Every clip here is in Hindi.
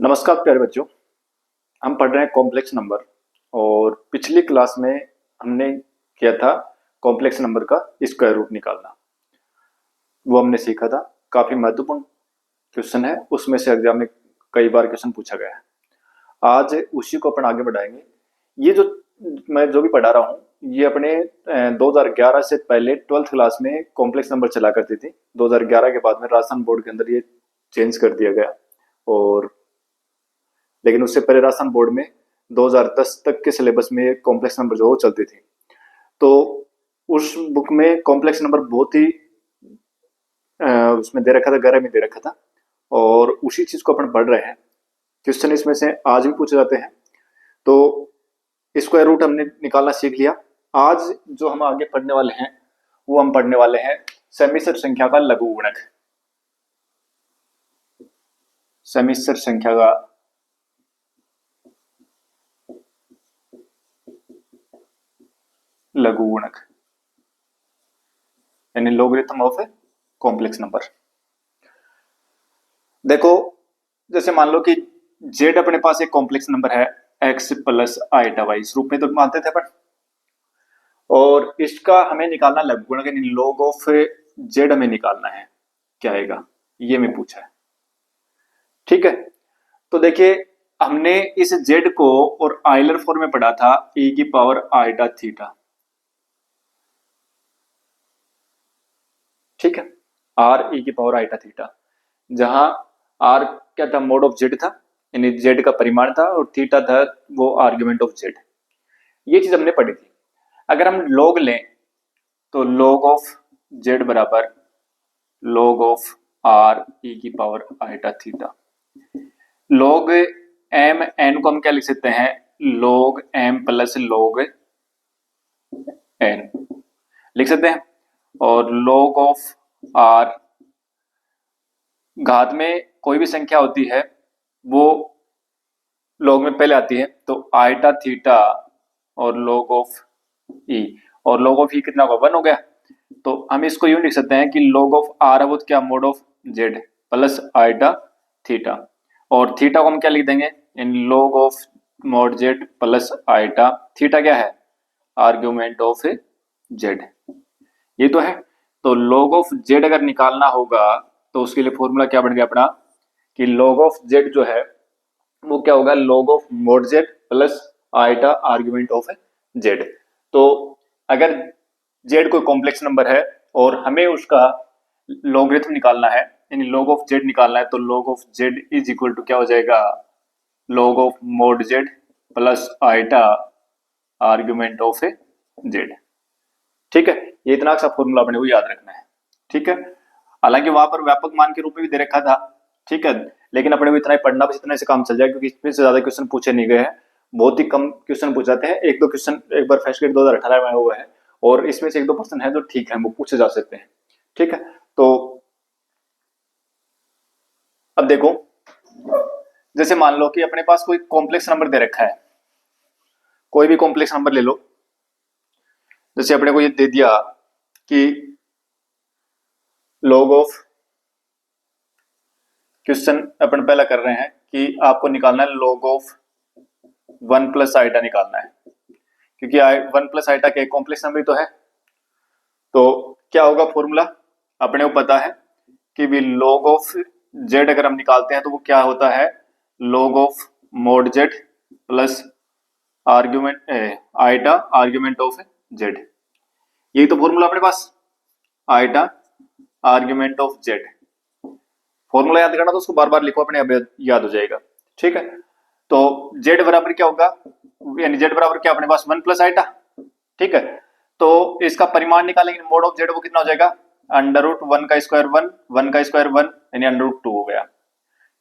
नमस्कार प्यारे बच्चों। हम पढ़ रहे हैं कॉम्प्लेक्स नंबर। और पिछली क्लास में हमने किया था कॉम्प्लेक्स नंबर का स्क्वायर रूट निकालना। वो हमने सीखा था, काफी महत्वपूर्ण क्वेश्चन है, उसमें से एग्जाम में कई बार क्वेश्चन पूछा गया है। आज उसी को अपन आगे बढ़ाएंगे। ये जो मैं जो भी पढ़ा रहा हूँ ये अपने 2011 से पहले 12th क्लास में कॉम्प्लेक्स नंबर चला करती थी। 2011 के बाद में राजस्थान बोर्ड के अंदर ये चेंज कर दिया गया। और लेकिन उससे पहले राजस्थान बोर्ड में 2010 तक के सिलेबस में कॉम्प्लेक्स नंबर जो चलती थी, तो उस बुक में कॉम्प्लेक्स नंबर बहुत ही उसमें दे रखा था, गहराई में दे रखा था। और उसी चीज को अपन पढ़ रहे हैं। क्वेश्चन इसमें से आज भी पूछे जाते हैं। तो स्क्वायर रूट हमने निकालना सीख लिया। आज जो हम आगे पढ़ने वाले हैं वो हम पढ़ने वाले हैं सेमिस्टर संख्या का लघुगुणक। सेमिस्टर संख्या का लघुगुणक यानी logarithm of a complex number. देखो, जैसे मान लो कि जेड अपने पास एक कॉम्प्लेक्स नंबर है एक्स प्लस आईटा वाई, इस रूप में तो मानते थे अपन। और इसका हमें निकालना लघुगुणक यानी लॉग ऑफ जेड हमें निकालना है। क्या आएगा ये में पूछा है, ठीक है। तो देखिए, हमने इस जेड को और आइलर फॉर्म में पढ़ा था e की पावर आईटा थीटा, ठीक है। आर e की पावर आईटा थीटा, जहां आर क्या था, मोड ऑफ जेड था, यानी जेड का परिमाण था, और थीटा था वो आर्ग्यूमेंट ऑफ जेड। ये चीज हमने पढ़ी थी। अगर हम लॉग लें तो लॉग ऑफ जेड बराबर लॉग ऑफ आर ई की power iota theta. Log M N को हम क्या लिख सकते हैं, log M plus log N लिख सकते हैं। और लॉग ऑफ आर, घात में कोई भी संख्या होती है वो लॉग में पहले आती है, तो आईटा थीटा और लॉग ऑफ ई, और लॉग ऑफ ई कितना होगा, 1 हो गया। तो हम इसको यूं लिख सकते हैं कि लॉग ऑफ आर है वो क्या, mode of Z plus आईटा theta. और थीटा को हम क्या लिख देंगे, इन log of mod Z plus आईटा theta क्या है, आर्ग्यूमेंट ऑफ जेड। ये तो है। तो log ऑफ जेड अगर निकालना होगा तो उसके लिए फॉर्मूला क्या बन गया अपना, कि log ऑफ जेड जो है वो क्या होगा, log of mod Z plus iota argument of Z. तो अगर जेड कोई कॉम्प्लेक्स नंबर है और हमें उसका लॉगरिथम निकालना है, यानी log ऑफ जेड निकालना है, तो log of Z is equal to क्या हो जाएगा, log of mod Z plus iota argument of Z, ठीक है। ये इतना सा फॉर्मूला अपने को याद रखना है, ठीक है। हालांकि वहां पर व्यापक मान के रूप में भी दे रखा था, ठीक है, लेकिन अपने को इतना ही पढ़ना, बस इतने से काम चल जाएगा, क्योंकि इसमें से ज्यादा क्वेश्चन पूछे नहीं गए हैं। बहुत ही कम क्वेश्चन पूछ जाते हैं, एक दो क्वेश्चन एक बार फर्स्ट ग्रेड 2018 में हुआ है, और इसमें से 1-2% है जो ठीक है, वो पूछे जा सकते हैं, ठीक है। तो अब देखो, जैसे मान लो कि अपने पास कोई कॉम्प्लेक्स नंबर दे रखा है, कोई भी कॉम्प्लेक्स नंबर ले लो। जैसे अपने को ये दे दिया कि log ऑफ, क्वेश्चन अपन पहला कर रहे हैं कि आपको निकालना है log ऑफ 1 प्लस आईटा निकालना है, क्योंकि 1 प्लस आईटा के कॉम्प्लेक्स नंबर तो है। तो क्या होगा फॉर्मूला, अपने को पता है कि भी log ऑफ जेड अगर हम निकालते हैं तो वो क्या होता है, log of mod Z plus argument आईटा argument of Z. यही तो फॉर्मूला अपने पास, आईटा आर्ग्यूमेंट ऑफ जेड। फॉर्मूला याद करना तो उसको बार बार लिखो, अपने आप याद हो जाएगा, ठीक है। तो जेड बराबर क्या होगा, यानी जेड बराबर क्या अपने पास 1 प्लस आईटा, ठीक है। तो इसका परिमाण निकालेंगे, मोड ऑफ जेड वो कितना हो जाएगा, अंडर रूट 1 का स्क्वायर 1, 1 का स्क्वायर 1, यानी अंडर रूट 2 हो गया,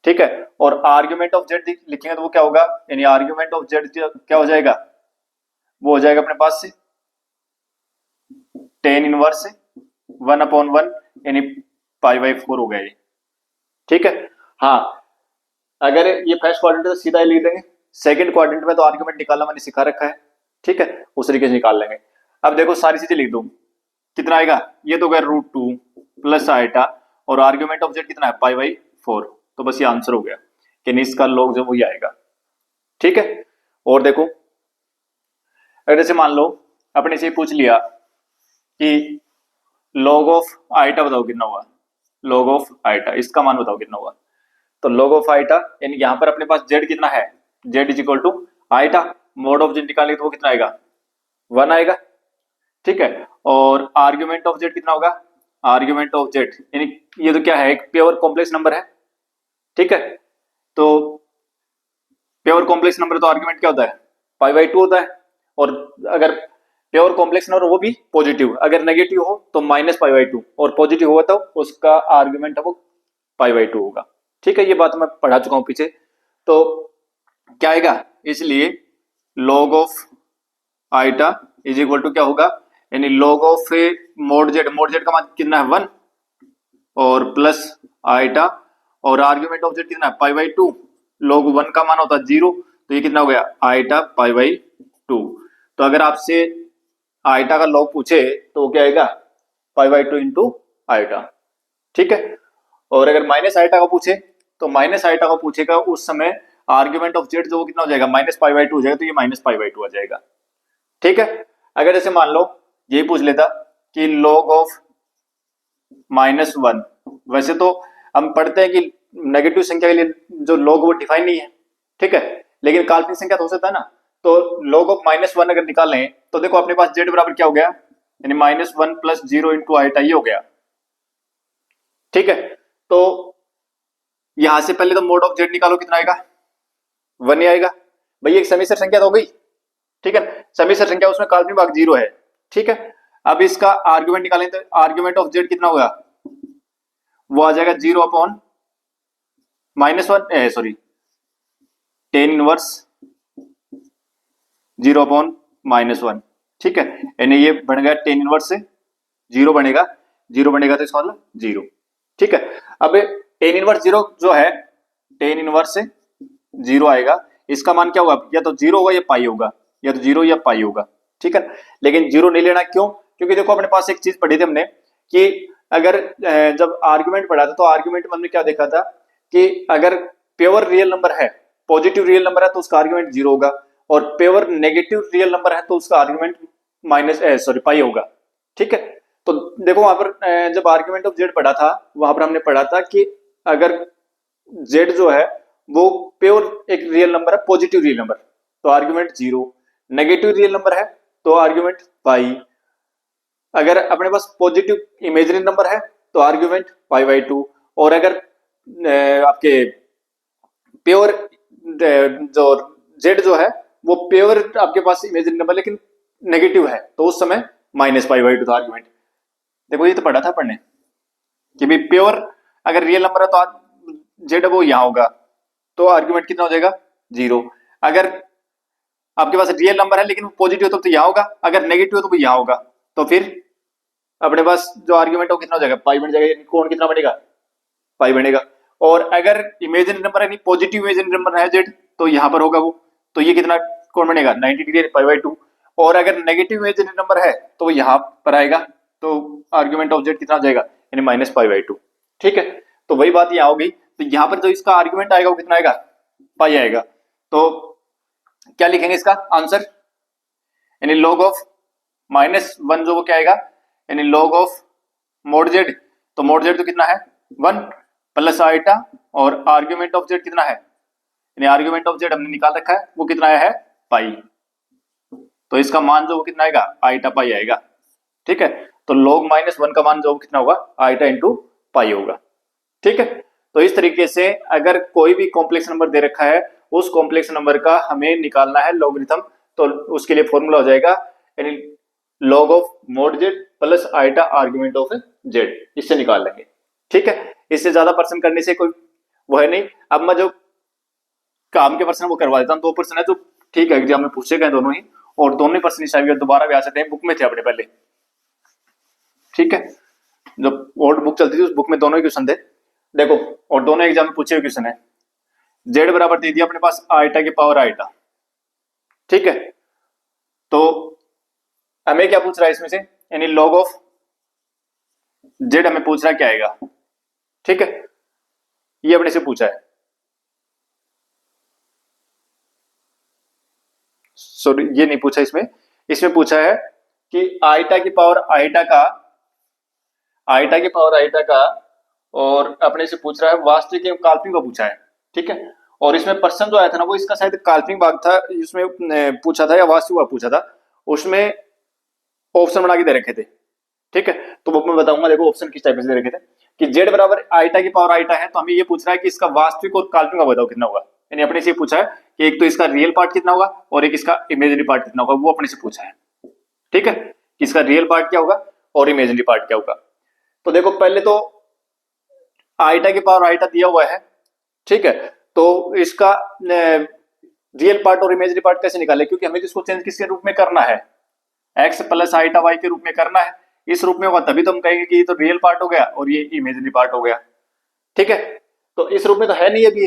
ठीक है। और आर्ग्यूमेंट ऑफ जेड लिखेंगे तो वो क्या होगा, यानी आर्ग्यूमेंट ऑफ जेड क्या हो जाएगा, वो हो जाएगा अपने पास से टेन इनवर्स 1/1, यानी π/4 हो गया ये, ठीक है। हाँ, अगर ये फर्स्ट क्वाड्रेंट तो सीधा ही लिख देंगे, सेकंड क्वाड्रेंट में तो आर्ग्यूमेंट निकालना मैंने सिखा रखा है, ठीक है, उस तरीके से निकाल लेंगे। अब देखो सारी चीजें लिख दो, कितना आएगा, ये तो गया √2 प्लस आईटा, और आर्ग्यूमेंट ऑफ जेड कितना है π/4, तो बस ये आंसर हो गया। कि इसका log जो वही आएगा। ठीक है, और देखो अगर जैसे मान लो अपने से पूछ लिया कि log ऑफ आइटा बताओ कितना हुआ, log ऑफ आइटा इसका मान बताओ कितना हुआ। तो log ऑफ आइटा यानी यहाँ पर अपने पास z कितना है, z is equal to iota, mod of z निकालेंगे तो वो कितना आएगा, 1 आएगा। ठीक है, और आर्ग्यूमेंट ऑफ z कितना होगा, आर्ग्यूमेंट ऑफ z यानी ये तो क्या है, एक प्योर कॉम्प्लेक्स नंबर है। ठीक है, तो प्योर कॉम्प्लेक्स नंबर तो आर्ग्यूमेंट क्या होता है, π/2 होता है, और अगर प्योर कॉम्प्लेक्स नंबर वो भी पॉजिटिव, अगर नेगेटिव हो तो -π/2 और पॉजिटिव हुआ तो उसका आर्ग्यूमेंट है वो π/2 होगा। ठीक है, ये बात मैं पढ़ा चुका हूं पीछे। तो क्या आएगा, इसलिए log of iota is equal to क्या होगा, यानी log ऑफ मोड z का मान कितना है 1 और प्लस आइटा, और आर्ग्यूमेंट ऑफ z कितना है π/2, log 1 का मान होता है 0, तो ये कितना हो गया आइटा π/2। तो अगर आपसे आइटा का log पूछे तो क्या आएगा π/2 इंटू आइटा। ठीक है, और अगर माइनस आइटा का पूछे तो माइनस आइटा का पूछेगा उस समय आर्ग्यूमेंट ऑफ z जो वो कितना हो जाएगा -π/2 हो जाएगा, तो ये -π/2 आ जाएगा। ठीक है, अगर जैसे मान लो यही पूछ लेता कि log ऑफ -1, वैसे तो हम पढ़ते हैं कि नेगेटिव संख्या के लिए जो log वो डिफाइन नहीं है। ठीक है, लेकिन काल्पनिक संख्या तो हो सकता है ना, तो log ऑफ -1 अगर निकालें तो देखो अपने पास z बराबर क्या हो गया, यानी -1 + 0 इंटू आइटा ये हो गया। ठीक है, तो यहां से पहले तो मोड ऑफ z निकालो कितना आएगा, 1 ही आएगा। भाई एक समिश्र संख्या तो हो गई। ठीक है, समिश्र संख्या उसमें काल्पनिक भाग 0 है। ठीक है, अब इसका आर्ग्यूमेंट निकालें तो आर्ग्यूमेंट ऑफ z कितना होगा, वो आ जाएगा 0 upon -1 sorry tan inverse 0 upon -1। ठीक है, यानी ये बन गया tan इनवर्स से 0 बनेगा, 0 बनेगा तो इसका मतलब 0। ठीक है, अब tan इनवर्स 0 जो है tan इनवर्स से 0 आएगा, इसका मान क्या होगा, या तो 0 होगा या पाई होगा, या तो 0 या पाई होगा। ठीक है, लेकिन 0 नहीं लेना, क्यों, क्योंकि देखो अपने पास एक चीज पढ़ी थी हमने कि अगर जब आर्ग्यूमेंट पढ़ा था तो आर्ग्यूमेंट में हमने क्या देखा था कि अगर प्योर रियल नंबर है, पॉजिटिव रियल नंबर है तो उसका आर्ग्यूमेंट 0 होगा, और प्योर नेगेटिव रियल नंबर है तो उसका आर्ग्यूमेंट पाई होगा। ठीक है, तो देखो वहां पर जब आर्ग्यूमेंट ऑफ z पढ़ा था वहां पर हमने पढ़ा था कि अगर z जो है वो प्योर एक रियल नंबर है, पॉजिटिव रियल नंबर, तो आर्ग्यूमेंट 0, नेगेटिव रियल नंबर है तो आर्ग्यूमेंट पाई, अगर अपने पास पॉजिटिव इमेजिनरी नंबर है तो आर्ग्यूमेंट π/2, और अगर आपके प्योर जो z जो है वो प्योर आपके पास इमेजिनरी नंबर लेकिन नेगेटिव है तो उस समय -π/2 था आर्ग्यूमेंट। देखो ये तो पढ़ा था पढ़ने कि भाई प्योर अगर रियल नंबर है तो z वो यहां होगा, तो आर्ग्यूमेंट कितना हो जाएगा 0। अगर आपके पास रियल नंबर है लेकिन पॉजिटिव हो तो यहां होगा, अगर नेगेटिव हो तो यहां होगा, तो फिर अपने पास जो आर्ग्यूमेंट हो कितना हो जाएगा पाई बन जाएगा, कोण कितना बनेगा पाई बनेगा। और अगर इमेजिनरी नंबर है, पॉजिटिव इमेजिनरी नंबर है z तो यहां पर होगा वो, तो ये कितना कोण बनेगा 90 डिग्री π/2, और अगर नेगेटिव इमेजिनरी नंबर है तो वो यहां पर आएगा, तो आर्ग्यूमेंट ऑफ z कितना आ जाएगा यानी -π/2। ठीक है, तो वही बात यहाँ हो गई, तो यहाँ पर जो इसका आर्ग्यूमेंट आएगा वो कितना आएगा पाई आएगा, तो क्या लिखेंगे इसका आंसर, यानी log ऑफ -1 जो वो क्या आएगा, यानी log ऑफ मोड z, तो मोड z तो कितना है 1 प्लस आइटा, और आर्ग्यूमेंट ऑफ z कितना है, यानी आर्ग्यूमेंट ऑफ z हमने निकाल रखा है वो कितना आया है पाई, तो इसका मान जो वो कितना आएगा आइटा पाई आएगा। ठीक है, तो log -1 का मान जो कितना होगा आइटा इंटू पाई होगा। ठीक है, तो इस तरीके से अगर कोई भी कॉम्प्लेक्स नंबर दे रखा है उस कॉम्प्लेक्स नंबर का हमें निकालना है लॉगरिथम, तो उसके लिए फॉर्मूला हो जाएगा यानी log of mod z plus iota argument of z, इससे निकाल लेंगे। ठीक है, इससे ज्यादा प्रश्न करने से कोई वो है नहीं। अब मैं जो काम के प्रश्न वो करवा देता हूँ, 2 प्रश्न है जो ठीक है एग्जाम में पूछे गए दोनों ही, और दोनों ही प्रश्न शायद दोबारा भी आ सकते हैं, बुक में थे अपने पहले। ठीक है, जब ओल्ड बुक चलती थी उस बुक में दोनों ही क्वेश्चन थे, देखो, और दोनों एग्जाम में पूछे हुए क्वेश्चन है। z बराबर दे दिया अपने पास आइटा की पावर आइटा। ठीक है, तो हमें क्या पूछ रहा है इसमें से, यानी log ऑफ z हमें पूछ रहा है क्या आएगा। ठीक है, ये अपने से पूछा है, सॉरी ये नहीं पूछा इसमें, इसमें पूछा है कि आईटा की पावर आईटा का और अपने से पूछ रहा है वास्तविक एवं काल्पनिक का पूछा है, ठीक है। और इसमें प्रश्न जो आया था ना वो इसका शायद काल्पनिक भाग था, इसमें पूछा था या वास्तविक भाग पूछा था, उसमें ऑप्शन बना के दे रखे थे, ठीक है। तो वो मैं बताऊंगा, देखो ऑप्शन किस टाइप से दे रखे थे कि जेड बराबर आईटा की पावर आईटा है, तो हमें ये पूछ रहा है कि इसका वास्तविक और काल्पनिक बताओ कितना होगा, यानी अपने से पूछा है कि एक तो इसका रियल पार्ट कितना होगा और एक इसका इमेजिनरी पार्ट कितना होगा, वो अपने से पूछा है, ठीक है, कि इसका रियल पार्ट क्या होगा और इमेजिनरी पार्ट क्या होगा। तो देखो पहले तो आईटा की पावर आईटा दिया हुआ है, ठीक है, तो इसका रियल पार्ट और इमेजिनरी पार्ट कैसे निकाले, क्योंकि हमें इसको चेंज किसके रूप में करना है, एक्स प्लस आईटा वाई के रूप में करना है। इस रूप में होगा तभी तो हम कहेंगे कि ये तो रियल पार्ट हो गया और ये इमेजिनरी पार्ट हो गया, ठीक है। तो इस रूप में तो है नहीं अभी,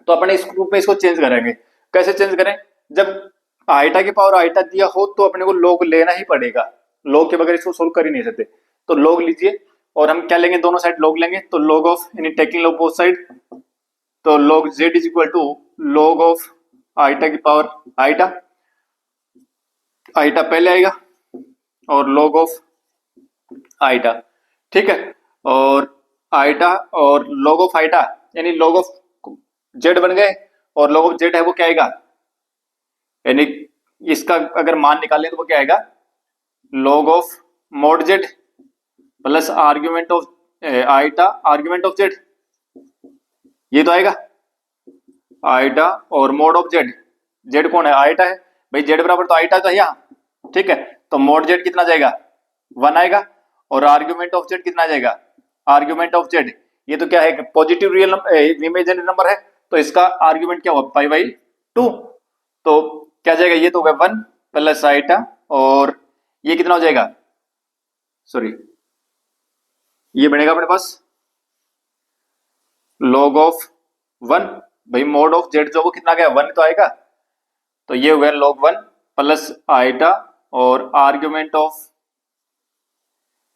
तो अपने इस रूप में इसको चेंज करेंगे। कैसे चेंज करें, जब आईटा की पावर आईटा दिया हो तो अपने को log लेना ही पड़ेगा, log के बगैर इसको सोल्व कर ही नहीं सकते। तो log लीजिए और हम क्या लेंगे, दोनों साइड log लेंगे, तो log ऑफ यानी टेकिंग log बोथ साइड, तो log z is equal to log of iota की पावर आईटा, आईटा पहले आएगा और log ऑफ आईटा, ठीक है, और आईटा और log ऑफ आईटा यानी log ऑफ जेड बन गए, और log ऑफ जेड है वो क्या आएगा, यानी इसका अगर मान निकालें तो वो क्या आएगा, log of mod Z plus argument of आईटा argument of Z, ये तो आएगा आईटा और मोड ऑफ जेड, जेड कौन है, आईटा है भाई, जेड बराबर तो आईटा तो है यहाँ, ठीक है, तो मोड जेड कितना जाएगा 1 आएगा, और आर्ग्यूमेंट ऑफ जेड कितना जाएगा, आर्ग्यूमेंट ऑफ जेड ये तो क्या है पॉजिटिव रियल इमेजिनरी नंबर है, तो इसका आर्ग्यूमेंट क्या होगा पाई बाई 2, तो क्या जाएगा, ये तो होगा 1 प्लस आईटा, और ये कितना हो जाएगा, सॉरी ये बनेगा अपने पास log ऑफ 1, भाई मोड ऑफ जेड जो वो कितना गया 1 तो आएगा, तो ये हो गया log 1 प्लस आईटा, और आर्ग्यूमेंट ऑफ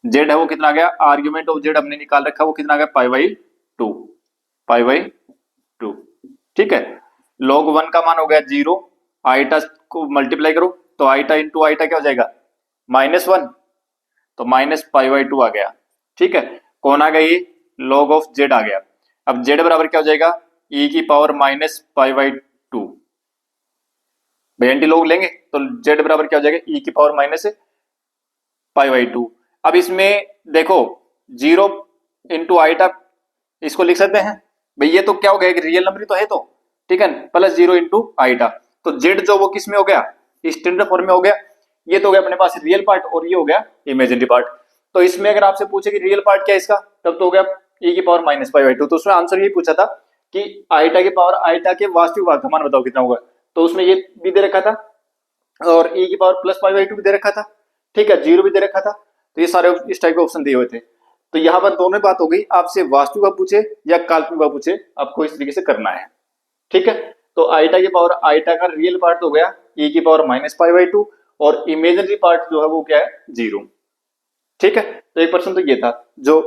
जेड है वो कितना आ गया, आर्ग्यूमेंट ऑफ जेड हमने निकाल रखा, वो कितना आ गया पाई बाई 2, पाई बाई 2, ठीक है। log 1 का मान हो गया 0, आईटा को मल्टीप्लाई करो तो आईटा इंटू आईटा क्या हो जाएगा -1, तो माइनस पाई बाई 2 आ गया, ठीक है। कौन आ गया, ये log ऑफ जेड आ गया। अब जेड बराबर क्या हो जाएगा, e की पावर माइनस पाई बाई 2, भाई एंटी लॉग लेंगे तो जेड बराबर क्या हो जाएगा, e की पावर माइनस पाई बाई 2। अब इसमें देखो 0 इंटू आईटा इसको लिख सकते हैं, भाई ये तो क्या हो गया, एक रियल नंबर तो है, तो ठीक है, प्लस 0 इंटू आईटा, तो जेड जो वो किस में हो गया, स्टैंडर्ड फॉर्म में हो गया, ये तो हो गया अपने पास रियल पार्ट और ये हो गया इमेजिनरी पार्ट। तो इसमें अगर आपसे पूछे कि रियल पार्ट क्या है इसका, तब तो हो गया e की पावर माइनस पाई बाई 2, तो उसमें आंसर ये पूछा था कि आईटा की पावर आईटा के वास्तविक भाग का मान बताओ कितना होगा, तो उसमें ये भी दे रखा था और e की पावर प्लस पाई बाई 2 भी दे रखा था, ठीक है, 0 भी दे रखा था, तो ये सारे इस टाइप के ऑप्शन दिए हुए थे। तो यहाँ पर दोनों बात हो गई, आपसे वास्तविक भाग पूछे या काल्पनिक भाग पूछे, आपको इस तरीके से करना है, ठीक है। तो आईटा की पावर आईटा का रियल पार्ट हो गया e की पावर माइनस पाई बाई 2, और इमेजिनरी पार्ट जो है वो क्या है 0, ठीक है। तो एक पर्सन तो ये था जो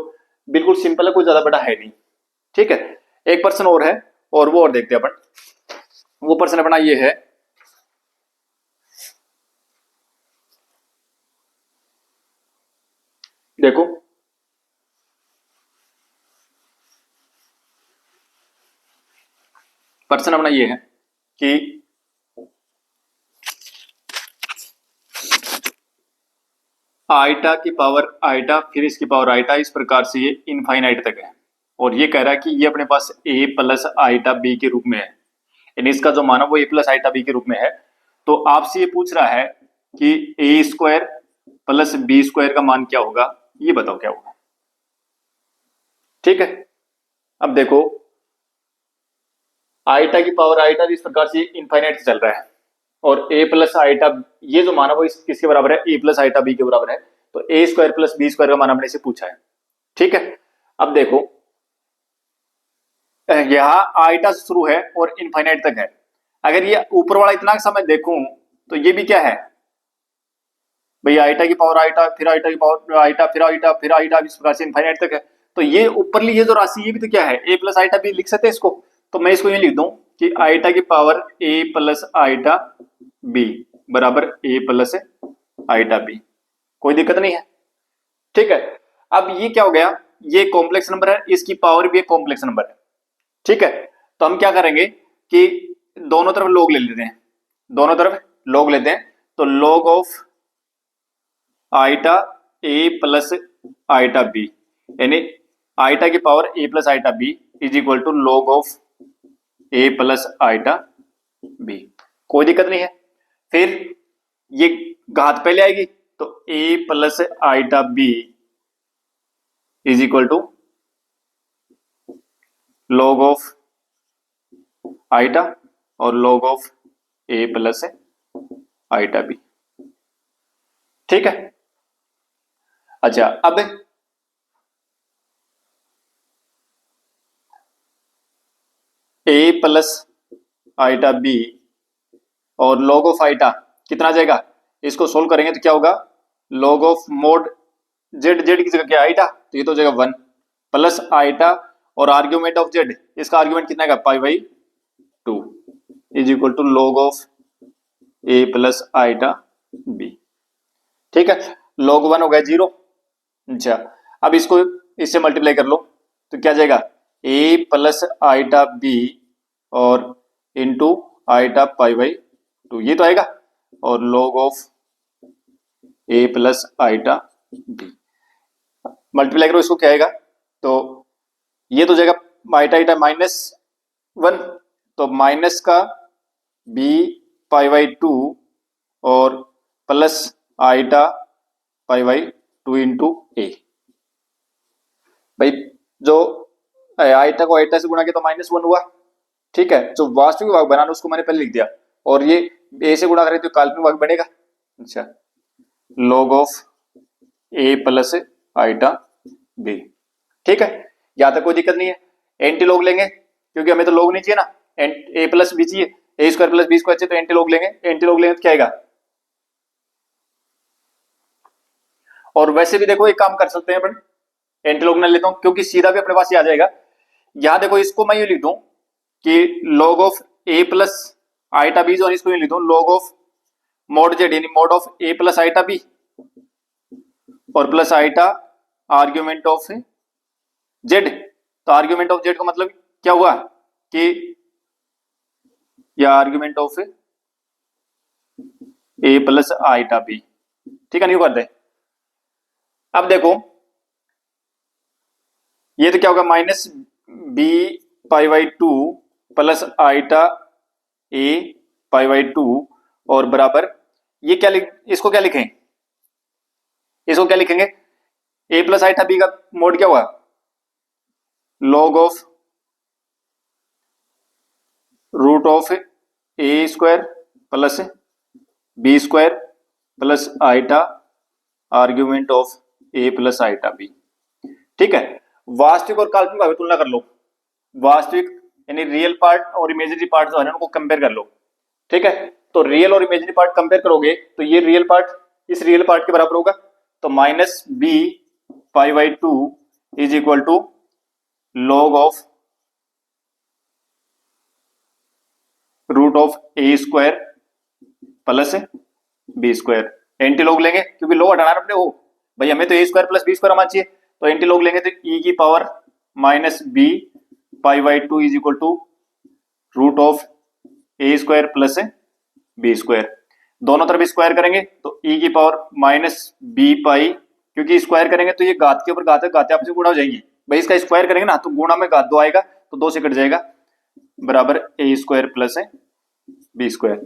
बिल्कुल सिंपल है, कोई ज्यादा बड़ा है नहीं, ठीक है। एक पर्सन और है, और वो और देखते हैं अपन, वो पर्सन अपना ये है, देखो पर्सन अपना ये है कि आईटा की पावर आईटा फिर इसकी पावर आईटा, इस प्रकार से ये इनफाइनाइट तक है, और ये कह रहा है कि ये अपने पास a प्लस आईटा बी के रूप में है, यानी इसका जो मान है वो a प्लस आईटा बी के रूप में है। तो आपसे ये पूछ रहा है कि a square plus B square का मान क्या होगा, ये बताओ क्या होगा, ठीक है। अब देखो आईटा की पावर आईटा इस प्रकार से इनफाइनाइट चल रहा है, और a प्लस आईटा ये जो मान है वो किसके बराबर है, a प्लस आईटा बी के बराबर है, तो a square plus B square का मान हमने से पूछा है, ठीक है। अब देखो यहाँ आईटा से शुरू है और इनफाइनाइट तक है, अगर ये ऊपर वाला इतना समय देखूं तो ये भी क्या है भाई, आईटा की पावर आईटा फिर आईटा की पावर आईटा फिर आईटा फिर आईटा, इस प्रकार से इनफाइनाइट तक है। तो ये ऊपरली ये जो राशि ये भी तो क्या है, a प्लस आईटा भी लिख सकते हैं इसको, तो मैं इसको ये लिख दूं कि आईटा की power a plus iota B बराबर ए प्लस आइटा बी। कोई दिक्कत नहीं है, ठीक है। अब ये क्या हो गया, ये कॉम्प्लेक्स नंबर है, इसकी पावर भी एक कॉम्प्लेक्स नंबर है, ठीक है। तो हम क्या करेंगे कि दोनों तरफ log ले लेते हैं, दोनों तरफ log लेते हैं। तो log of iota a plus iota b, यानी आइटा की power a plus iota B is equal to log of A plus iota b. कोई दिक्कत नहीं है। फिर ये घात पहले आएगी, तो A plus iota B is equal to log of iota और log of A plus iota B, ठीक है। अच्छा, अब ए प्लस आइटा बी और log ऑफ आइटा कितना आ जाएगा, इसको सोल्व करेंगे तो क्या होगा, log of mod Z, Z की जगह क्या आइटा, तो ये तो हो जाएगा 1 प्लस आइटा और आर्ग्यूमेंट ऑफ जेड, इसका आर्ग्यूमेंट कितना है pi by 2 is equal to log of A plus iota B, ठीक है। log 1 हो गया 0। अच्छा, अब इसको इससे मल्टीप्लाई कर लो तो क्या जाएगा, ए प्लस आइटा बी और इंटू आइटा पाई बाई 2, ये तो आएगा, और log of A plus iota b multiply करो, इसको क्या आएगा, तो ये तो जाएगा आइटा आइटा -1, तो माइनस का बी पाई बाई 2 और plus iota pi by 2 into A. भाई जो आइटा को आइटा से गुणा किया तो -1 हुआ, ठीक है। जो वास्तविक भाग बनाना उसको मैंने पहले लिख दिया, और ये ए से गुणा करें तो काल्पनिक भाग बनेगा। अच्छा, log of A plus iota B, ठीक है, यहां तक कोई दिक्कत नहीं है। एंटी लॉग लेंगे क्योंकि हमें तो लॉग नहीं चाहिए ना, ए प्लस बी चाहिए, ए स्क्वायर प्लस बी स्क्वायर चाहिए, तो एंटी लॉग लेंगे, एंटी लॉग लेंगे तो क्या आएगा। और वैसे भी देखो एक काम कर सकते हैं अपन, एंटी लॉग ना लेता हूं क्योंकि सीधा भी अपने पास ही आ जाएगा। यहां देखो इसको मैं ये लिख दूं कि log of A plus iota B, जो इसको ये लिख दूं log ऑफ मोड जेड, यानी mod of A plus iota B और plus iota argument of Z. तो आर्ग्यूमेंट ऑफ जेड का मतलब क्या हुआ कि या argument of A plus iota B, ठीक है, नहीं कर दे। अब देखो ये तो क्या होगा, minus b pi by 2 plus iota a pi by 2 और बराबर ये क्या इसको क्या लिखें, इसको क्या लिखेंगे, ए प्लस आइटा बी का मोड क्या हुआ, log of root of a square plus B square plus iota argument of A plus iota B, ठीक है। वास्तविक और काल्पनिक भाग में तुलना कर लो, वास्तविक यानी रियल पार्ट और इमेजिनरी पार्ट जो है उनको कंपेयर कर लो, ठीक है। तो रियल और इमेजिनरी पार्ट कंपेयर करोगे तो ये रियल पार्ट इस रियल पार्ट के बराबर होगा, तो minus b pi by 2 is equal to log of root of a square plus B square. Anti log लेंगे क्योंकि लॉग हटाना अपने हो भाई, हमें तो a square plus B square आना चाहिए, तो एंटी लॉग लेंगे तो ई की power minus b pi by 2 is equal to root of a square plus B square. दोनों तरफ स्क्वायर करेंगे तो ई की पावर माइनस बी पाई, क्योंकि स्क्वायर करेंगे तो ये घात के ऊपर घात आपस में गुणा हो जाएंगी भाई, इसका स्क्वायर करेंगे ना तो गुणा में घात 2 आएगा तो 2 से कट जाएगा, बराबर ए स्क्वायर प्लस बी स्क्वायर।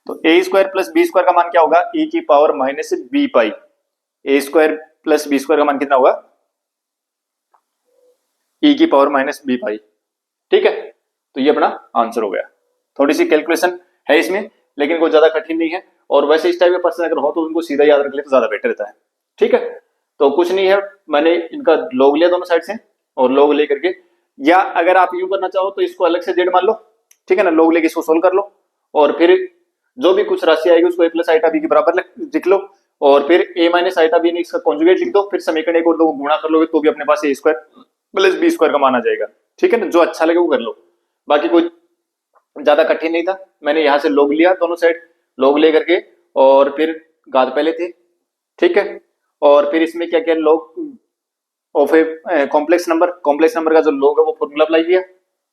तो a square plus B square का मान क्या होगा, ई की पावर माइनस बी पाई, ए स्क्वायर प्लस बी स्क्वायर का मान कितना होगा, ई की पावर माइनस बी पाई, ठीक है। तो ये अपना आंसर हो गया। थोड़ी सी कैलकुलेशन है इसमें लेकिन कोई ज्यादा कठिन नहीं है, और वैसे इस टाइप के प्रश्न अगर हो तो उनको सीधा याद रख ले तो ज्यादा बेटर रहता है, ठीक है। तो कुछ नहीं है, मैंने इनका log लिया दोनों साइड से और log ले करके, या अगर आप यूं करना चाहो तो इसको अलग से जेड मान लो, ठीक है ना, log लेके इसको सोल्व कर लो और फिर जो भी कुछ राशि आएगी उसको ए प्लस आइटा बी के बराबर लिख लो, और फिर ए माइनस आइटा बी ने इसका कॉन्जुगेट लिख दो, फिर समीकरण एक और दो गुणा कर लोगे तो भी अपने पास ए स्क्वायर प्लस बी स्क्वायर का मान आ जाएगा, ठीक है ना। जो अच्छा लगे वो कर लो, बाकी कोई ज्यादा कठिन नहीं था। मैंने यहाँ से log लिया दोनों साइड log लेकर के और फिर घात पहले थी, ठीक है। और फिर इसमें क्या क्या log of a complex number का जो log है वो फॉर्मूला अप्लाई किया,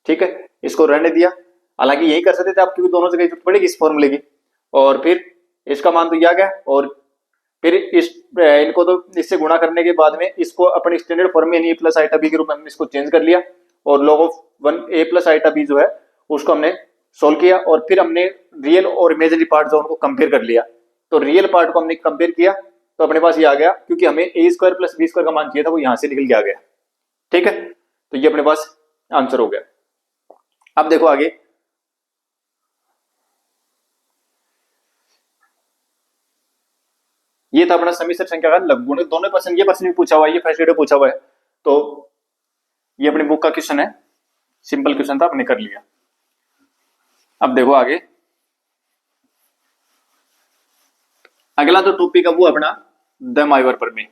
ठीक है, इसको रहने दिया। हालांकि यही कर सकते थे आप, क्योंकि दोनों जगह जरूरत पड़ेगी इस फॉर्मूले की। और फिर इसका मान तो ये आ गया, और फिर इस इनको तो इससे गुणा करने के बाद में इसको अपने स्टैंडर्ड फॉर्म में ए प्लस आइटा बी के रूप में हमने इसको चेंज कर लिया, और log of 1 a plus iota B जो है उसको हमने सोल्व किया, और फिर हमने रियल और इमेजिनरी पार्ट जो उनको कंपेयर कर लिया। तो रियल पार्ट को हमने कंपेयर किया तो अपने पास ये आ गया, क्योंकि हमें ए स्क्वायर प्लस बी स्क्वायर का मान चाहिए था, वो यहां से निकल के आ गया, ठीक है। तो ये अपने पास आंसर हो गया। अब देखो आगे, ये था अपना समिश्र संख्या का लघुगुणक, दोनों पर्सन, ये पर्सन भी पूछा हुआ है, ये फर्स्ट वीडियो पूछा हुआ है, तो ये अपनी बुक का क्वेश्चन है, सिंपल क्वेश्चन था, आपने कर लिया। अब देखो आगे, अगला तो टॉपिक है वो अपना द माइवर प्रमेय।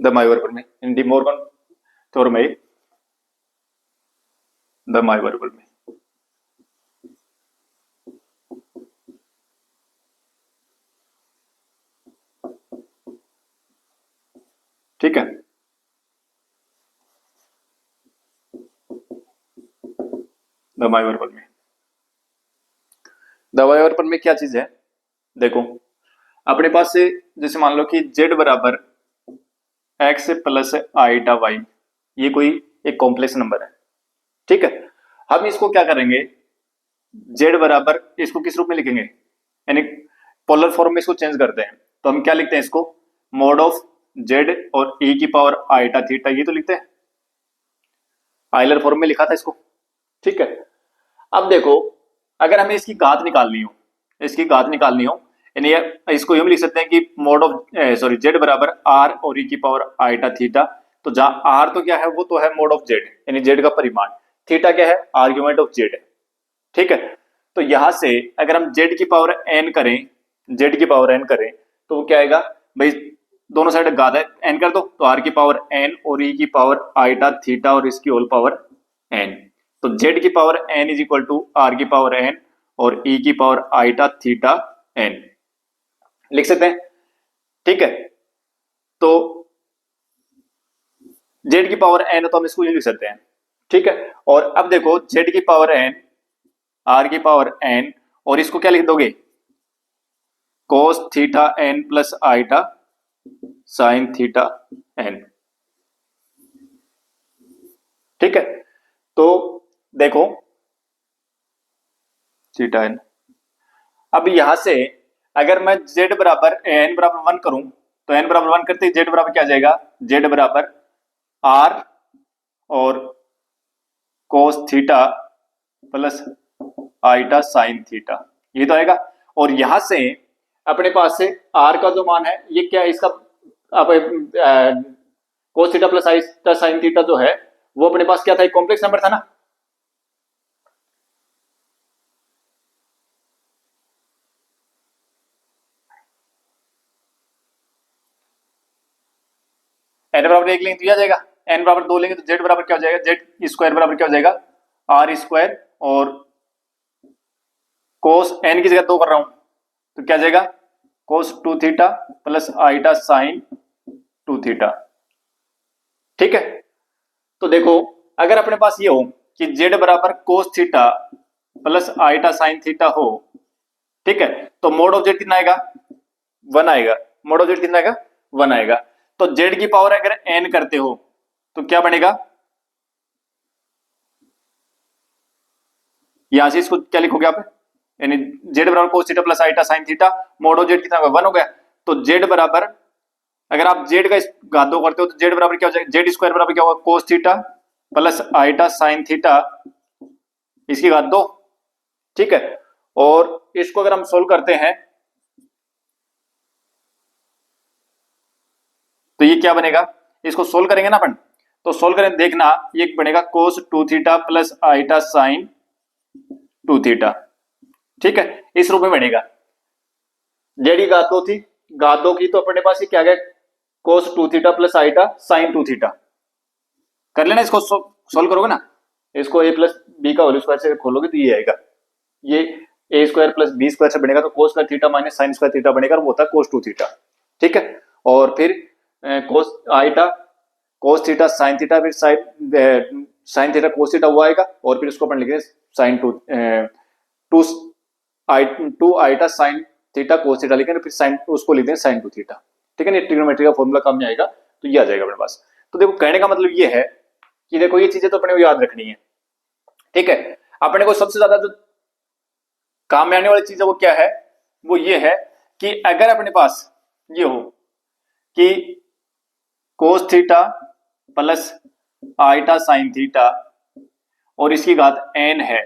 द माइवर प्रमेय इन डी मॉर्गन थ्योरम, द माइवर प्रमेय। ठीक है, द माइवर प्रमेय। द माइवर प्रमेय क्या चीज है, देखो अपने पास से जैसे मान लो कि z बराबर x प्लस आईटा वाई, ये कोई एक कॉम्प्लेक्स नंबर है, ठीक है। हम इसको क्या करेंगे, z बराबर इसको किस रूप में लिखेंगे, यानी पोलर फॉर्म में इसको चेंज करते हैं। तो हम क्या लिखते हैं इसको, मोड ऑफ z और e की पावर आईटा थीटा, ये तो लिखते हैं, आइलर फॉर्म में लिखा था इसको, ठीक है। अब देखो अगर हमें इसकी घात निकालनी हो, इसकी घात निकालनी हो, यानी इसको यूं लिख सकते हैं कि मोड ऑफ सॉरी z बराबर r और e की पावर आईटा थीटा। तो जहां r तो क्या है, वो तो है मोड ऑफ z, यानी z का परिमाण, थीटा क्या है, आर्ग्यूमेंट ऑफ z, ठीक है। तो यहां से अगर हम z की पावर n करें, z की पावर n करें, तो वो क्या आएगा भाई, दोनों साइड घात है n कर दो, तो r की पावर n और e की पावर आईटा थीटा और इसकी होल पावर n। तो z की power n is equal to r की पावर n और e की पावर आईटा थीटा n लिख सकते हैं, ठीक है। तो z की पावर n तो हम इसको यूं लिख सकते हैं, ठीक है। और अब देखो z की पावर n, r की पावर n, और इसको क्या लिख दोगे, cos theta n plus आईटा sign theta n, ठीक है। तो देखो थीटा n, अब यहां से अगर मैं z बराबर n बराबर 1 करूं, तो n बराबर 1 करते ही z बराबर क्या आ जाएगा, z बराबर r और cos theta plus आईटा sine theta, ये तो आएगा। और यहां से अपने पास से r का जो मान है, ये क्या है इसका, आप cos theta plus आईटा sine theta जो है वो अपने पास क्या था, एक कॉम्प्लेक्स नंबर था ना, n बराबर 1 लेंगे तो यह आ जाएगा, n बराबर 2 लेंगे तो z बराबर क्या हो जाएगा, z स्क्वायर बराबर क्या हो जाएगा, r स्क्वायर, और cos n की जगह 2 कर रहा हूं तो क्या जाएगा, cos 2 theta plus आईटा sign 2 theta, ठीक है। तो देखो अगर अपने पास ये हो कि z बराबर cos theta plus आईटा sine theta हो, ठीक है, तो मोड ऑफ z कितना आएगा, 1 आएगा, मोड ऑफ z कितना आएगा, 1 आएगा। तो z की पावर अगर n करते हो तो क्या बनेगा, यहां से इसको क्या लिखोगे आप, यानी z बराबर cos theta plus आईटा sine theta, mode of z कितना होगा, 1 हो गया। तो z बराबर अगर आप z का घात 2 करते हो तो z बराबर क्या हो जाएगा, z स्क्वायर बराबर क्या होगा, cos theta plus आईटा sine theta इसकी घात 2, ठीक है। और इसको अगर हम सोल्व करते हैं तो ये क्या बनेगा, इसको सोल्व करेंगे ना अपन, तो सोल्व करें देखना, ये बनेगा cos 2 theta plus आईटा sign 2 theta, ठीक है, इस रूप में बनेगा। जेडी घात 2 थी, घात 2 की, तो अपने पास ये क्या गया, cos 2 theta plus आईटा sign 2 theta, कर लेना, इसको सोल्व करोगे ना, इसको a प्लस बी का होल स्क्वायर से खोलोगे तो ये आएगा, ये ए स्क्वायर प्लस बी स्क्वायर से बनेगा तो cos square theta minus sine square theta बनेगा, वो होता है कोस 2 थीटा। ठीक है, और फिर cos iota cos theta sine theta, फिर साइन थीटा कोस थीटा वो आएगा, और फिर उसको अपन लिखेंगे sine two iota sine theta cos theta लिखेंगे, फिर साइन उसको लिखते हैं साइन 2 थीटा। ठीक है ना, ट्रिग्नोमेट्री का फॉर्मूला काम में आएगा तो ये आ जाएगा अपने पास। तो देखो कहने का मतलब ये है कि देखो ये चीजें तो अपने को याद रखनी है। ठीक है, अपने को सबसे ज्यादा जो काम में आने वाली चीज है वो क्या है, वो ये है कि अगर अपने पास ये हो कि cos theta plus iota sine theta और इसकी घात n है,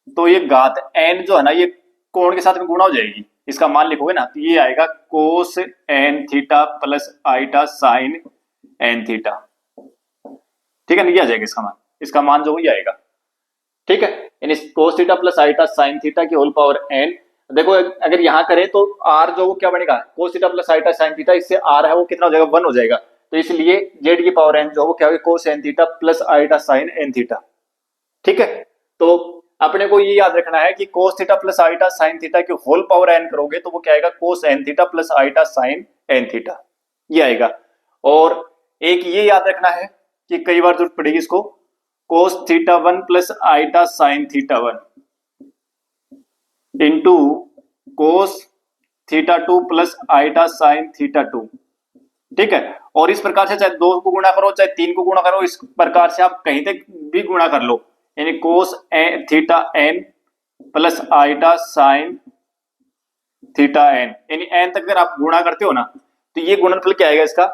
तो ये घात n जो है ना ये कोण के साथ में गुणा हो जाएगी, इसका मान लिखोगे ना तो ये आएगा cos n theta plus iota sine n theta. ठीक है, ये आ जाएगा इसका मान जो ये आएगा। ठीक है, यानी cos theta plus iota sine theta की होल पावर n। देखो अगर यहां करें तो r जो वो क्या बनेगा, cos theta plus iota sine theta, इससे r है वो कितना हो जाएगा, 1 हो जाएगा, तो इसलिए z की पावर n जो वो क्या होगा cos n theta plus iota sine n theta. ठीक है, तो अपने को ये याद रखना है कि cos theta plus iota sine theta की होल पावर n करोगे तो वो क्या आएगा cos n theta plus iota sine n theta, ये आएगा। और एक ये याद रखना है कि कई बार जरूरत पड़ेगी इसको, cos theta 1 plus iota sine theta 1 into cos theta 2 plus iota sine theta 2। ठीक है, और इस प्रकार से चाहे 2 को गुणा करो चाहे 3 को गुणा करो, इस प्रकार से आप कहीं तक भी गुणा कर लो, यानी cos theta n plus iota sine theta n, यानी n तक अगर आप गुणा करते हो ना तो ये गुणनफल क्या आएगा इसका,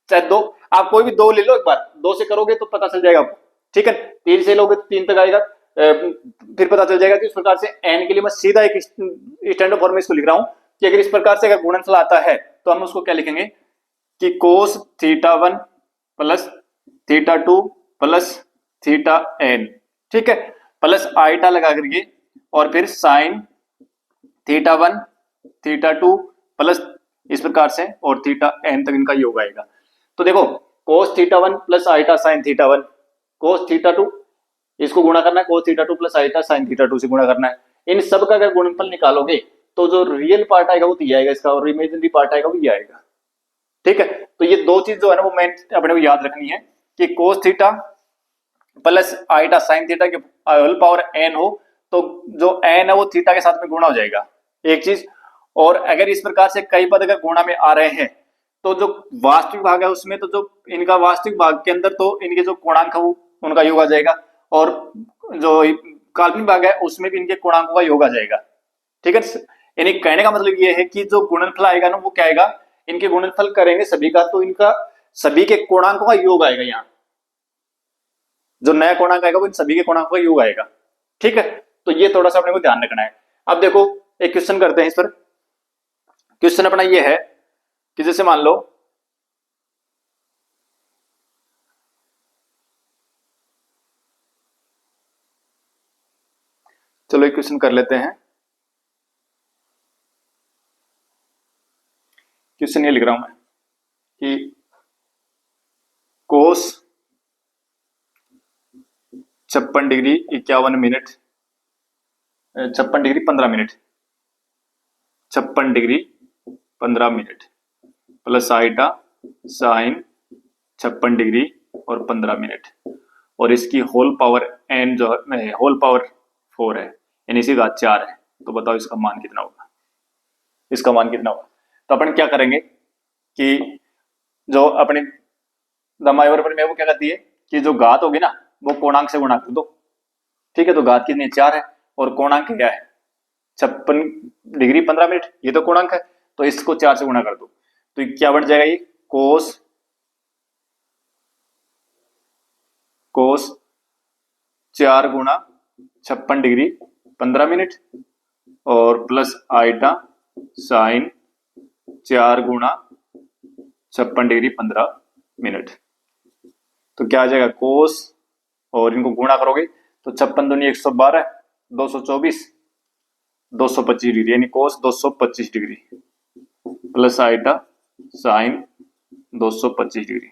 चाहे 2 आप कोई भी 2 ले लो, एक बार 2 से करोगे तो पता चल जाएगा आपको। ठीक है, 3 से लोगे तो 3 तक आएगा, फिर पता चल जाएगा कि इस प्रकार से n के लिए मैं सीधा एक स्टैंडर्ड फॉर्म में इसको लिख रहा हूं कि अगर इस प्रकार से अगर गुणनफल आता है तो हम उसको क्या लिखेंगे कि cos theta 1 plus theta 2 plus theta n। ठीक है, प्लस आइटा लगा करके और फिर साइन थीटा 1 थीटा 2 प्लस इस प्रकार से और थीटा n तक इनका योग आएगा। तो देखो cos theta 1 plus iota sine theta 1 cos theta 2, इसको गुणा करना है cos theta 2 plus iota sine theta 2 से गुणा करना है। इन सब का अगर गुणनफल निकालोगे तो जो रियल पार्ट आएगा वो तो ये आएगा इसका, और इमेजिनरी पार्ट आएगा वो ये आएगा। ठीक है, तो ये दो चीज जो है ना वो मेन अपने को याद रखनी है कि cos theta plus iota sine theta के होल पावर n हो तो जो n है वो थीटा के साथ में गुणा हो जाएगा, एक चीज। और अगर इस प्रकार से कई पद अगर गुणा में आ रहे हैं तो जो वास्तविक भाग है उसमें तो जो इनका वास्तविक भाग के अंदर तो इनके जो पूर्णांक है वो उनका योग आ जाएगा, और जो काल्पनिक भाग है उसमें भी इनके पूर्णांकों का योग आ जाएगा। ठीक है, यानी कहने का मतलब ये है कि जो गुणनफल आएगा ना वो क्या आएगा, इनके गुणनफल करेंगे सभी का तो इनका सभी के कोणांकों का योग आएगा, यहाँ जो नया कोणांक आएगा वो इन सभी के कोणांकों का योग आएगा। ठीक है, तो ये थोड़ा सा अपने को ध्यान रखना है। अब देखो एक क्वेश्चन करते हैं इस पर। क्वेश्चन अपना ये है कि जैसे मान लो चलो एक क्वेश्चन कर लेते हैं। क्वेश्चन ये लिख रहा हूं मैं कि cos 56 degree 51 minute 56 degree 15 minute 56 degree 15 minute plus iota sine 56 degree और 15 मिनट, और इसकी होल पावर n जो है होल पावर 4 है, यानी इसी घात 4 है। तो बताओ इसका मान कितना होगा, इसका मान कितना होगा। तो अपन क्या करेंगे कि जो अपनी दमाई और में वो क्या कहती है कि जो घात होगी ना वो कोणांक से गुणा कर दो। ठीक है, तो घात कितनी 4 है और कोणांक क्या है 56 डिग्री 15 मिनट, ये तो कोणांक है, तो इसको 4 से गुणा कर दो तो क्या बन जाएगा ये कोस 4 गुणा 56 डिग्री 15 मिनट और प्लस आइटा साइन 4 गुणा 56 डिग्री 15 मिनट। तो क्या आ जाएगा कोस और इनको गुणा करोगे तो 56 दूनी 112 224 225 डिग्री, यानी cos 225 degree plus iota sine 225 degree.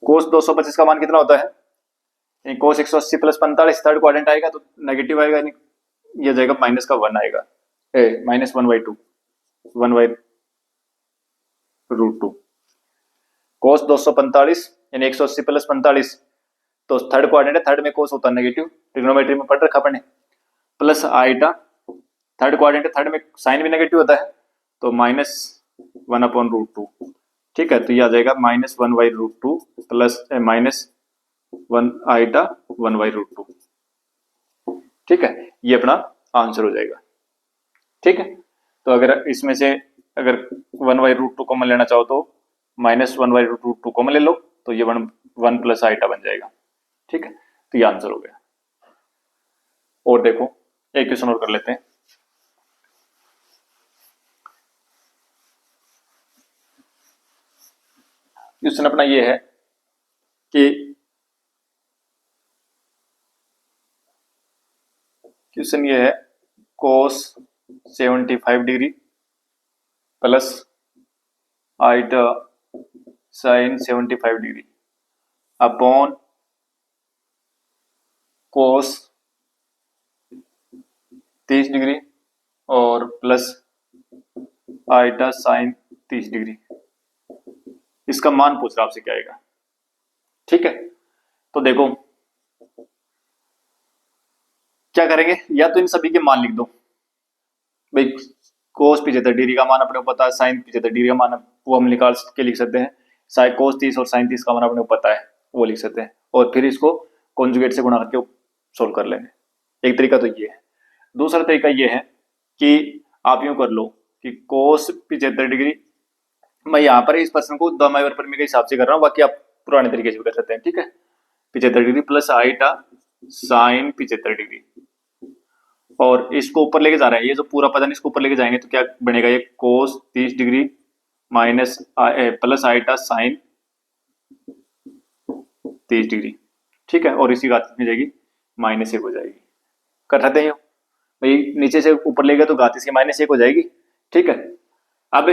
Cos 225 का मान कितना होता है cos 180 प्लस 45 थर्ड क्वाड्रेंट आएगा तो नेगेटिव आएगा, यानी ये जाएगा माइनस का 1 आएगा, माइनस 1/2, 1/√2। cos 245 यानी 180 प्लस 45, तो थर्ड क्वाड्रेंट है, थर्ड में cos होता है नेगेटिव, ट्रिग्नोमेट्री में पढ़ रखा अपने, प्लस आइटा, थर्ड क्वाड्रेंट है, थर्ड में साइन भी नेगेटिव होता है, तो माइनस 1/√2। ठीक है, तो ये आ जाएगा माइनस 1/√2 प्लस माइनस 1 आइटा 1/√2। ठीक है, ये अपना आंसर हो जाएगा। ठीक है, तो अगर इसमें से अगर 1/√2 कॉमन लेना चाहो तो माइनस 1/√2 कॉमन ले लो, तो ये 1 प्लस आइटा बन जाएगा। ठीक है, तो ये आंसर हो गया। और देखो एक क्वेश्चन और कर लेते हैं। क्वेश्चन अपना ये है कि क्वेश्चन ये है cos 75 degree plus iota sin 75 degree upon cos 30 degree और प्लस आइटा sin 30 डिग्री। इसका मान पूछ रहा आपसे क्या आएगा। ठीक है, तो देखो क्या करेंगे, या तो इन सभी के मान लिख दो भाई, cos 75 डिग्री का मान अपने को पता है, sin 75 डिग्री का मान वो हम निकाल के लिख सकते हैं, sin cos 30 और sin 30 का मान अपने को पता है, वो लिख सकते हैं, और फिर इसको कॉन्जुगेट से गुणा करके सोल्व कर लेंगे। एक तरीका तो ये है। दूसरा तरीका ये है कि आप यूं कर लो कि cos 75 डिग्री, मैं यहाँ पर इस प्रश्न को दामाइवर परिमेय के हिसाब से कर रहा हूँ, बाकी आप पुराने तरीके से भी कर सकते हैं। ठीक है, 75 degree plus iota sine 75 degree, और इसको ऊपर लेके जा रहे हैं, ये जो पूरा पता नहीं इसको ऊपर लेके जाएंगे तो क्या बनेगा, ये cos 30 degree minus plus iota sine 30 degree. ठीक है, और इसी घात में जाएगी -1 हो जाएगी। कर सकते हैं भाई, नीचे से ऊपर ले गए तो घात इसकी -1 हो जाएगी। ठीक है, अब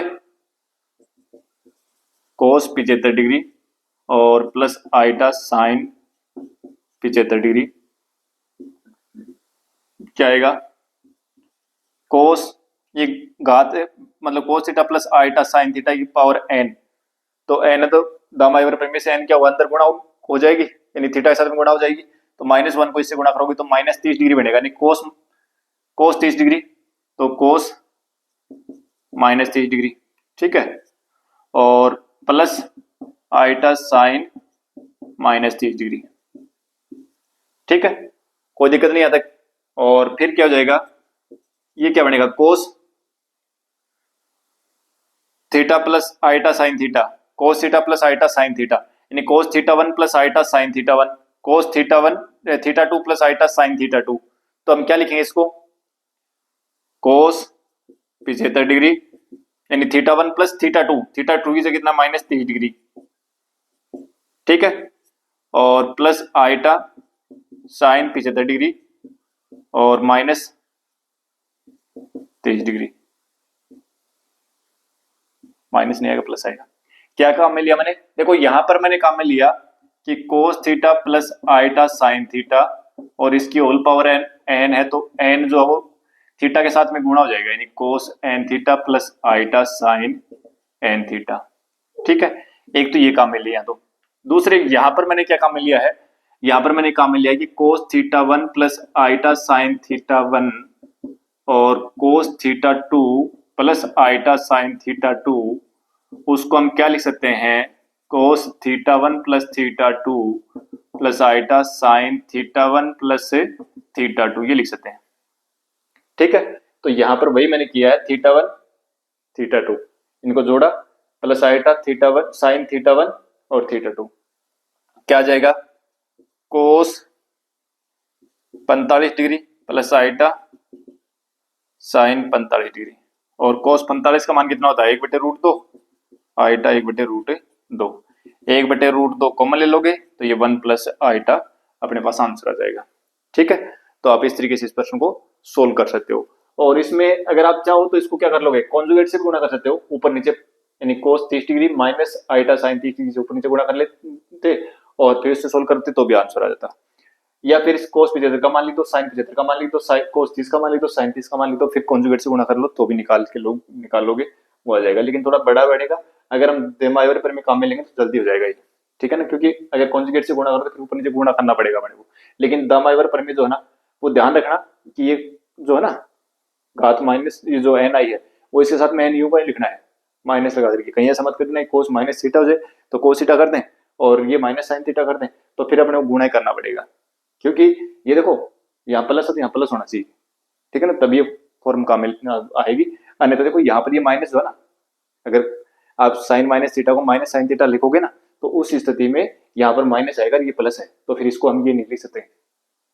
cos 75 डिग्री और प्लस आइटा साइन 75 डिग्री क्या आएगा, cos ये घात मतलब cos theta plus iota sine theta की पावर n, तो n है तो दामाइवर परिमेय से n क्या हुआ, अंदर गुणा हो जाएगी, यानी थीटा के साथ में गुणा हो जाएगी, तो -1 को इससे गुणा करोगे तो -30 डिग्री बनेगा, यानी cos 30 डिग्री, तो cos -30 डिग्री। ठीक है, और प्लस आइटा साइन -30 डिग्री। ठीक है, कोई दिक्कत नहीं आता। और फिर क्या हो जाएगा, ये क्या बनेगा, cos theta plus iota sine theta, cos theta plus iota sine theta, यानी cos theta 1 plus iota sine theta 1, cos theta 1 theta 2 plus iota sine theta 2। तो हम क्या लिखेंगे इसको, cos 75 डिग्री यानी थीटा 1 प्लस थीटा 2, थीटा 2 की जगह कितना -30 डिग्री। ठीक है, और प्लस आइटा साइन 75 डिग्री और -30 डिग्री, माइनस नहीं आएगा प्लस आएगा। क्या काम में लिया मैंने, देखो यहां पर मैंने काम में लिया कि cos theta plus iota sine theta और इसकी होल पावर n है, तो n जो हो थीटा के साथ में गुणा हो जाएगा, यानी cos n theta plus iota sine n theta. ठीक है, एक तो ये काम में लिया। तो दूसरे यहां पर मैंने क्या काम में लिया है, यहां पर मैंने काम में लिया कि cos theta 1 plus iota sine theta 1 और cos theta 2 plus iota sine theta 2, उसको हम क्या लिख सकते हैं, cos theta 1 plus theta 2 plus iota sine theta 1 plus theta 2, ये लिख सकते हैं। ठीक है, तो यहां पर वही मैंने किया है, थीटा 1 थीटा 2 इनको जोड़ा, plus iota theta 1 sine theta 1 और थीटा 2, क्या आ जाएगा, cos 45 degree plus iota sine 45 degree, और cos 45 का मान कितना होता है, 1/√2, आइटा 1/√2, 1/√2 कॉमन ले लोगे तो ये 1 प्लस आइटा अपने पास आंसर आ जाएगा। ठीक है, तो आप इस तरीके से इस प्रश्न को सोल्व कर सकते हो। और इसमें अगर आप चाहो तो इसको क्या कर लोगे, कॉन्जुगेट से गुणा कर सकते हो, ऊपर नीचे, यानी cos 30 degree minus iota sine 30 degree से ऊपर नीचे गुणा कर लेते और फिर इससे सोल्व करते तो भी आंसर आ जाता। या फिर cos 75 का मान ली तो sin 75 का मान ली तो cos 30 का मान ली तो sin 30 का मान ली तो फिर कॉन्जुगेट से गुणा कर लो तो भी निकाल लोगे वो आ जाएगा, लेकिन थोड़ा बड़ा बढ़ेगा। अगर हम देमाइवर पर में काम में लेंगे तो जल्दी हो जाएगा ये, ठीक है ना, क्योंकि अगर कॉन्जुगेट से गुणा करो तो फिर ऊपर नीचे गुणा करना पड़ेगा अपने को। लेकिन दामाइवर पर में जो है ना, वो ध्यान रखना कि ये जो है ना घात माइनस ये जो एन आई है वो इसके साथ में एन यू का ही लिखना है, माइनस लगा करके। कहीं ऐसा मत करना कोस माइनस थीटा हो जाए तो कोस थीटा कर दें और ये माइनस साइन थीटा कर दें, तो फिर अपने को गुणा ही करना पड़ेगा, क्योंकि ये देखो यहाँ प्लस है तो यहाँ प्लस होना चाहिए, ठीक है ना, तभी ये फॉर्म काम आएगी। अन्यथा देखो यहाँ पर ये माइनस जो है ना, अगर आप साइन माइनस थीटा को माइनस साइन थीटा लिखोगे ना तो उस स्थिति में यहाँ पर माइनस आएगा, ये प्लस है, तो फिर इसको हम ये नहीं लिख सकते,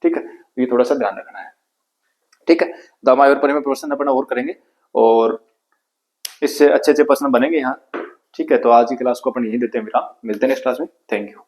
ठीक है। तो ये थोड़ा सा ध्यान रखना है, ठीक है। दामाई और परिमेय प्रश्न अपना और करेंगे और इससे अच्छे अच्छे प्रश्न बनेंगे यहाँ, ठीक है। तो आज की क्लास को अपन यही देते हैं विराम, मिलते हैं नेक्स्ट क्लास में, थैंक यू।